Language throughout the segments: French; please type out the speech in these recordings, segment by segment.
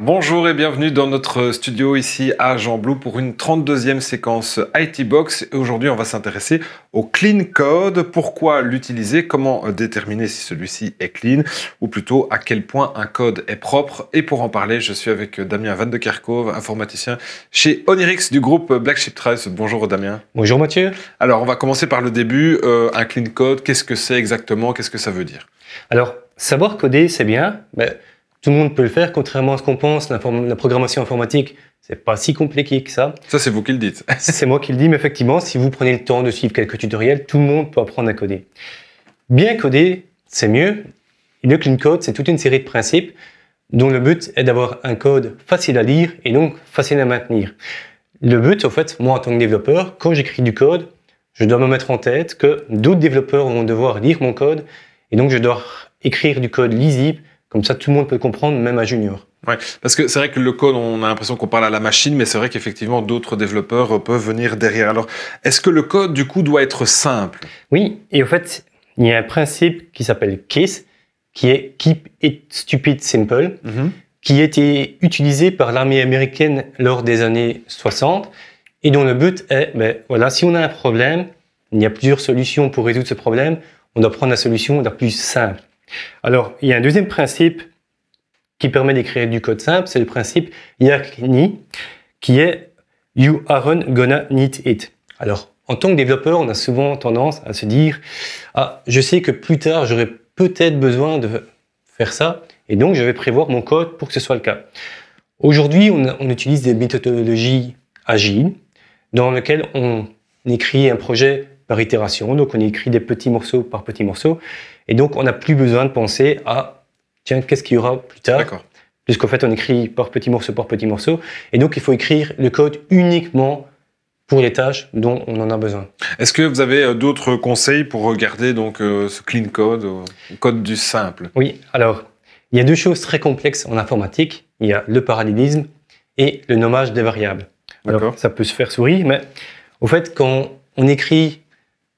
Bonjour et bienvenue dans notre studio ici à Jean Blou pour une 32e séquence IT Box. Et aujourd'hui, on va s'intéresser au clean code. Pourquoi l'utiliser? Comment déterminer si celui-ci est clean? Ou plutôt, à quel point un code est propre? Et pour en parler, je suis avec Damien Van de Kerkhove, informaticien chez Onirix du groupe Black Sheep Trace. Bonjour Damien. Bonjour Mathieu. Alors, on va commencer par le début. Un clean code, qu'est-ce que c'est exactement? Qu'est-ce que ça veut dire? Alors, savoir coder, c'est bien. Mais tout le monde peut le faire, contrairement à ce qu'on pense. La programmation informatique, c'est pas si compliqué que ça. Ça, c'est vous qui le dites. C'est moi qui le dis, mais effectivement, si vous prenez le temps de suivre quelques tutoriels, tout le monde peut apprendre à coder. Bien coder, c'est mieux. Et le clean code, c'est toute une série de principes dont le but est d'avoir un code facile à lire et donc facile à maintenir. Le but, en fait, moi en tant que développeur, quand j'écris du code, je dois me mettre en tête que d'autres développeurs vont devoir lire mon code et donc je dois écrire du code lisible. Comme ça, tout le monde peut le comprendre, même un junior. Ouais, parce que c'est vrai que le code, on a l'impression qu'on parle à la machine, mais c'est vrai qu'effectivement, d'autres développeurs peuvent venir derrière. Alors, est-ce que le code, du coup, doit être simple? Oui, et en fait, il y a un principe qui s'appelle KISS, qui est Keep It Stupid Simple, qui a été utilisé par l'armée américaine lors des années 60, et dont le but est, voilà, si on a un problème, il y a plusieurs solutions pour résoudre ce problème, on doit prendre la solution la plus simple. Alors, il y a un deuxième principe qui permet d'écrire du code simple, c'est le principe YACNI, qui est You aren't gonna need it. Alors, en tant que développeur, on a souvent tendance à se dire ah, je sais que plus tard, j'aurai peut-être besoin de faire ça, et donc je vais prévoir mon code pour que ce soit le cas. Aujourd'hui, on utilise des méthodologies agiles, dans lesquelles on écrit un projet par itération, donc on écrit des petits morceaux par petits morceaux, et donc on n'a plus besoin de penser à tiens, qu'est-ce qu'il y aura plus tard? D'accord. Puisqu'en fait, on écrit par petits morceaux, et donc il faut écrire le code uniquement pour les tâches dont on en a besoin. Est-ce que vous avez d'autres conseils pour garder donc ce clean code, code du simple? Oui, alors, il y a deux choses très complexes en informatique. Il y a le parallélisme et le nommage des variables. Alors, ça peut se faire sourire, mais au fait, quand on écrit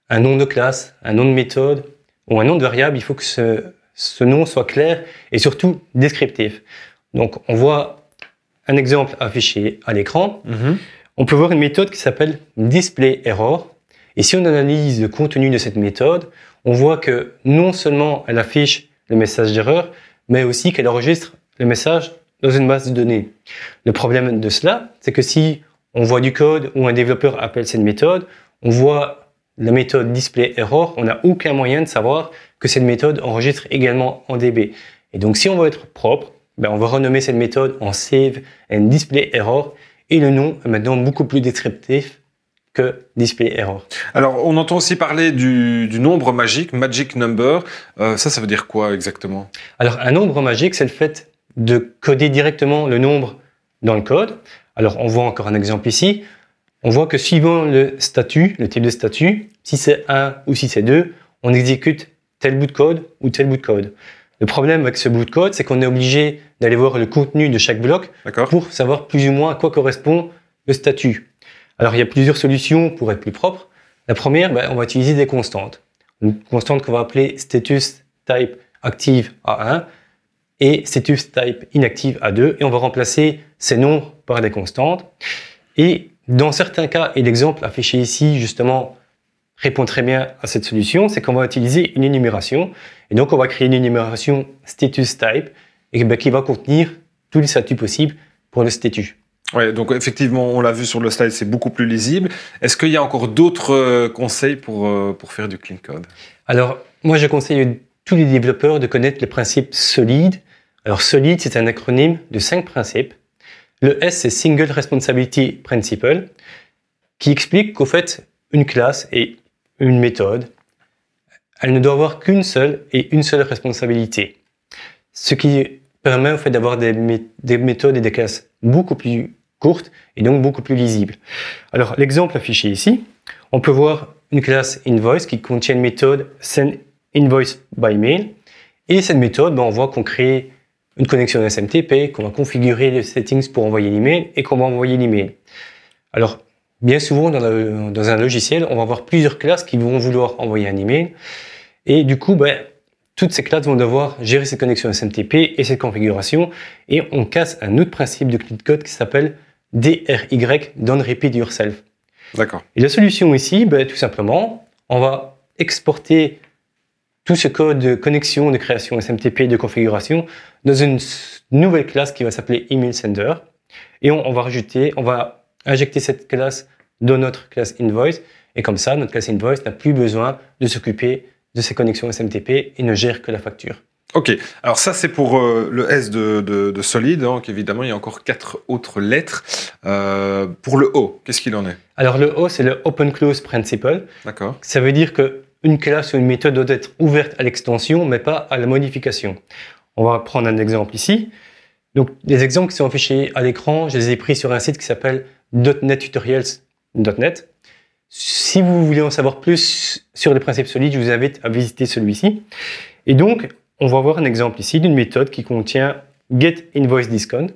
un nom de classe, un nom de méthode ou un nom de variable, il faut que ce nom soit clair et surtout descriptif. Donc, on voit un exemple affiché à l'écran. On peut voir une méthode qui s'appelle displayError. Et si on analyse le contenu de cette méthode, on voit que non seulement elle affiche le message d'erreur, mais aussi qu'elle enregistre le message dans une base de données. Le problème de cela, c'est que si on voit du code où un développeur appelle cette méthode, on voit la méthode displayError, on n'a aucun moyen de savoir que cette méthode enregistre également en DB. Et donc, si on veut être propre, on va renommer cette méthode en save and displayError, et le nom est maintenant beaucoup plus descriptif que displayError. Alors, on entend aussi parler du nombre magique, magic number. Ça veut dire quoi exactement? Alors, un nombre magique, c'est le fait de coder directement le nombre dans le code. Alors, on voit encore un exemple ici. On voit que suivant le statut, le type de statut, si c'est 1 ou si c'est 2, on exécute tel bout de code ou tel bout de code. Le problème avec ce bout de code, c'est qu'on est obligé d'aller voir le contenu de chaque bloc pour savoir plus ou moins à quoi correspond le statut. Alors, il y a plusieurs solutions pour être plus propre. La première, on va utiliser des constantes. Une constante qu'on va appeler status type active A1 et status type inactive A2, et on va remplacer ces nombres par des constantes. Et dans certains cas, et l'exemple affiché ici, justement, répond très bien à cette solution, c'est qu'on va utiliser une énumération. Et donc, on va créer une énumération status type et qui va contenir tous les statuts possibles pour le statut. Ouais, donc effectivement, on l'a vu sur le slide, c'est beaucoup plus lisible. Est-ce qu'il y a encore d'autres conseils pour faire du clean code? Alors, moi, je conseille à tous les développeurs de connaître le principe SOLID. Alors, SOLID, c'est un acronyme de 5 principes. Le S, c'est Single Responsibility Principle, qui explique qu'au fait, une classe et une méthode, elle ne doit avoir qu'une seule et une seule responsabilité. Ce qui permet au fait d'avoir des méthodes et des classes beaucoup plus courtes et donc beaucoup plus lisibles. Alors, l'exemple affiché ici, on peut voir une classe invoice qui contient une méthode send invoice by mail. Et cette méthode, on voit qu'on crée une connexion SMTP, qu'on va configurer les settings pour envoyer l'email et qu'on va envoyer l'email. Alors, bien souvent, dans un logiciel, on va avoir plusieurs classes qui vont vouloir envoyer un email. Et du coup, toutes ces classes vont devoir gérer ces connexions SMTP et cette configuration. Et on casse un autre principe de clean code qui s'appelle DRY, Don't Repeat Yourself. D'accord. Et la solution ici, tout simplement, on va exporter tout ce code de connexion, de création SMTP, de configuration dans une nouvelle classe qui va s'appeler email sender. Et on va injecter cette classe dans notre classe invoice. Et comme ça, notre classe invoice n'a plus besoin de s'occuper de ces connexions SMTP et ne gère que la facture. Ok, alors ça c'est pour le S de Solid, donc évidemment il y a encore 4 autres lettres. Pour le O, qu'est-ce qu'il en est? Alors le O, c'est le Open Close Principle. D'accord. Ça veut dire qu'une classe ou une méthode doit être ouverte à l'extension, mais pas à la modification. On va prendre un exemple ici. Donc les exemples qui sont affichés à l'écran, je les ai pris sur un site qui s'appelle .NET-tutorials.net. Si vous voulez en savoir plus sur les principes solides, je vous invite à visiter celui-ci. Et donc, on va voir un exemple ici d'une méthode qui contient getInvoiceDiscount,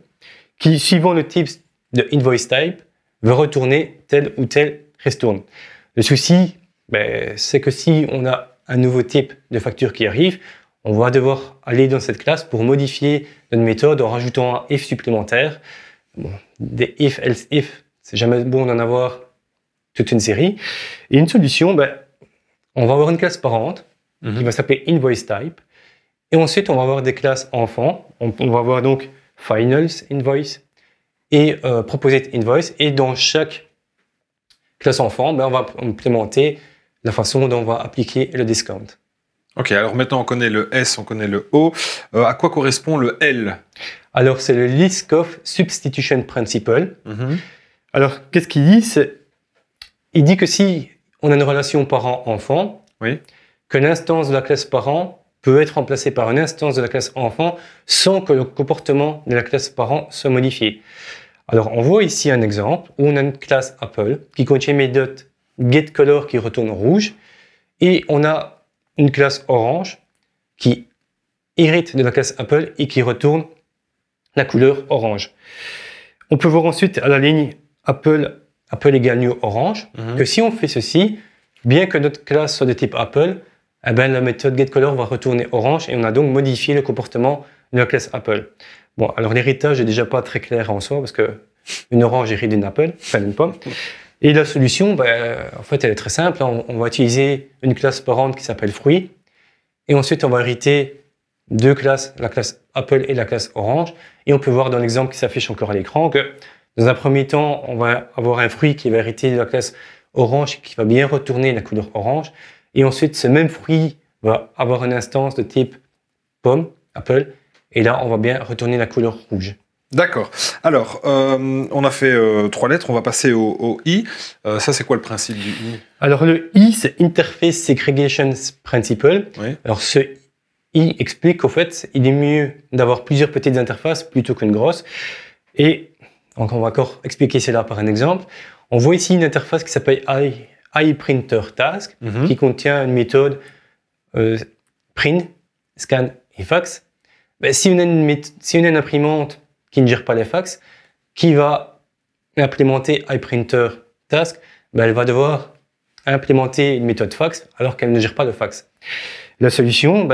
qui, suivant le type de invoice type, va retourner tel ou tel ristourne. Le souci, c'est que si on a un nouveau type de facture qui arrive, on va devoir aller dans cette classe pour modifier notre méthode en rajoutant un if supplémentaire. Bon, des if, else if, c'est jamais bon d'en avoir toute une série. Et une solution, on va avoir une classe parente qui va s'appeler invoiceType. Et ensuite, on va avoir des classes enfants. On va avoir donc finalsInvoice et propositInvoice. Et dans chaque classe enfant, on va implémenter la façon dont on va appliquer le discount. Ok, alors maintenant on connaît le S, on connaît le O. À quoi correspond le L? Alors, c'est le Liskov Substitution Principle. Alors, qu'est-ce qu'il dit? Il dit que si on a une relation parent-enfant, que l'instance de la classe parent peut être remplacée par une instance de la classe enfant sans que le comportement de la classe parent soit modifié. Alors, on voit ici un exemple où on a une classe Apple qui contient une méthode getColor qui retourne rouge et on a une classe orange qui hérite de la classe Apple et qui retourne la couleur orange. On peut voir ensuite à la ligne Apple égale new orange, que si on fait ceci, bien que notre classe soit de type Apple, la méthode getColor va retourner orange et on a donc modifié le comportement de la classe Apple. Bon, alors l'héritage n'est déjà pas très clair en soi parce que une orange hérite d'une Apple, enfin d'une pomme. Et la solution, en fait, elle est très simple. On va utiliser une classe parente qui s'appelle fruit et ensuite on va hériter deux classes, la classe Apple et la classe orange. Et on peut voir dans l'exemple qui s'affiche encore à l'écran que dans un premier temps, on va avoir un fruit qui va hériter de la classe orange qui va bien retourner la couleur orange. Et ensuite, ce même fruit va avoir une instance de type pomme, Apple. Et là, on va bien retourner la couleur rouge. D'accord. Alors, on a fait 3 lettres, on va passer au I. Ça, c'est quoi le principe du I? Alors, le I, c'est Interface Segregation Principle. Oui. Alors, ce I explique qu'au fait, il est mieux d'avoir plusieurs petites interfaces plutôt qu'une grosse. Et donc, on va encore expliquer cela par un exemple. On voit ici une interface qui s'appelle iPrinterTask, qui contient une méthode print, scan et fax. Si on a une imprimante qui ne gère pas les fax, qui va implémenter iPrinterTask, elle va devoir implémenter une méthode fax alors qu'elle ne gère pas le fax. La solution,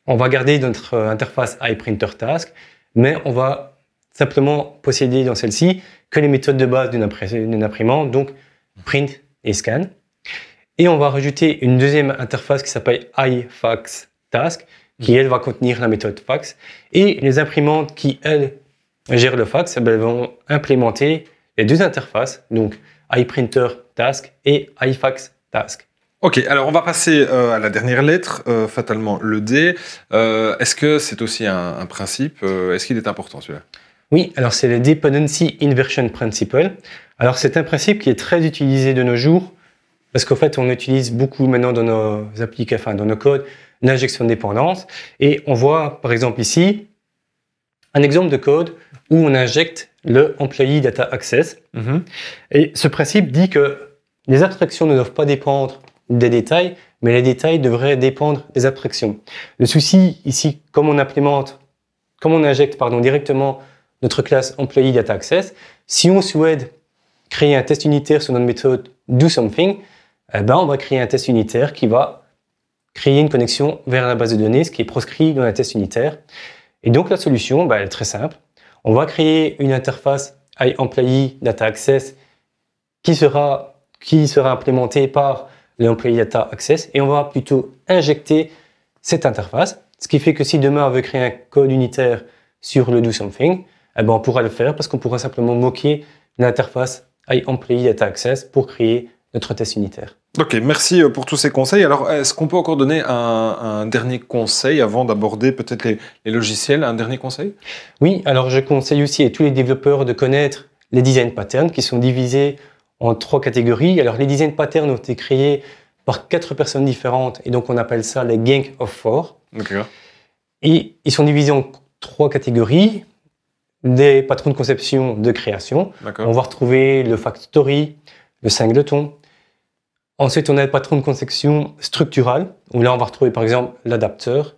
on va garder notre interface iPrinterTask, mais on va simplement posséder dans celle-ci que les méthodes de base d'une imprimante, donc print et scan. Et on va rajouter une deuxième interface qui s'appelle iFaxTask, qui elle va contenir la méthode fax. Et les imprimantes qui elles gèrent le fax, elles vont implémenter les deux interfaces, donc iPrinterTask et iFaxTask. Ok, alors on va passer à la dernière lettre, fatalement le D. Est-ce que c'est aussi un principe? Est-ce qu'il est important celui-là? Oui, alors c'est le Dependency Inversion Principle. Alors c'est un principe qui est très utilisé de nos jours parce qu'en fait on utilise beaucoup maintenant dans nos applications, dans nos codes, l'injection de dépendance. Et on voit par exemple ici un exemple de code où on injecte le Employee Data Access. Et ce principe dit que les abstractions ne doivent pas dépendre des détails, mais les détails devraient dépendre des abstractions. Le souci ici, comme on injecte directement notre classe Employee Data Access, si on souhaite créer un test unitaire sur notre méthode DoSomething, on va créer un test unitaire qui va créer une connexion vers la base de données, ce qui est proscrit dans la test unitaire. Et donc la solution, elle est très simple. On va créer une interface iEmployee Data Access qui sera implémentée par l'Employee Data Access et on va plutôt injecter cette interface. Ce qui fait que si demain on veut créer un code unitaire sur le DoSomething, on pourra le faire parce qu'on pourra simplement moquer l'interface iEmployee Data Access pour créer notre test unitaire. Ok, merci pour tous ces conseils. Alors, est-ce qu'on peut encore donner un dernier conseil avant d'aborder peut-être les logiciels? Un dernier conseil? Oui, alors je conseille aussi à tous les développeurs de connaître les design patterns qui sont divisés en 3 catégories. Alors, les design patterns ont été créés par 4 personnes différentes et donc on appelle ça les Gang of 4. Okay. Et ils sont divisés en 3 catégories. Des patrons de conception, de création. On va retrouver le factory, le singleton. Ensuite, on a le patron de conception structural, où là, on va retrouver par exemple l'adapteur.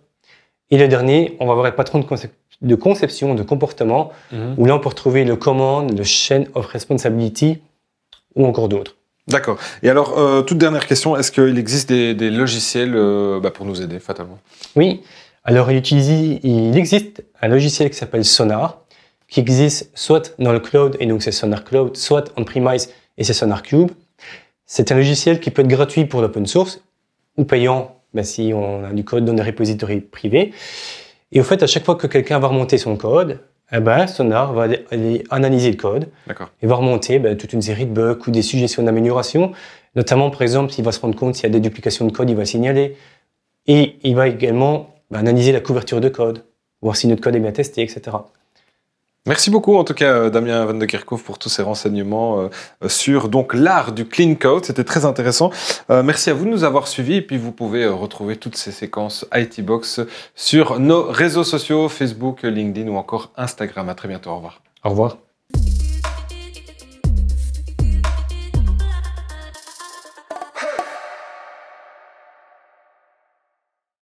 Et le dernier, on va avoir le patron de conception de comportement, où là, on peut retrouver le command, le chain of responsibility, ou encore d'autres. D'accord. Et alors, toute dernière question, est-ce qu'il existe des logiciels pour nous aider, fatalement? Oui. Alors, il existe un logiciel qui s'appelle Sonar, qui existe soit dans le cloud, et donc c'est Sonar Cloud, soit on-premise, et c'est Sonar Cube. C'est un logiciel qui peut être gratuit pour l'open source, ou payant si on a du code dans des repositories privés. Et au fait, à chaque fois que quelqu'un va remonter son code, Sonar va aller analyser le code et va remonter toute une série de bugs ou des suggestions d'amélioration. Notamment, par exemple, s'il va se rendre compte s'il y a des duplications de code, il va signaler. Et il va également analyser la couverture de code, voir si notre code est bien testé, etc. Merci beaucoup, en tout cas, Damien Van de Kerkhove, pour tous ces renseignements sur donc l'art du clean code. C'était très intéressant. Merci à vous de nous avoir suivis. Et puis, vous pouvez retrouver toutes ces séquences IT Box sur nos réseaux sociaux, Facebook, LinkedIn ou encore Instagram. À très bientôt. Au revoir. Au revoir.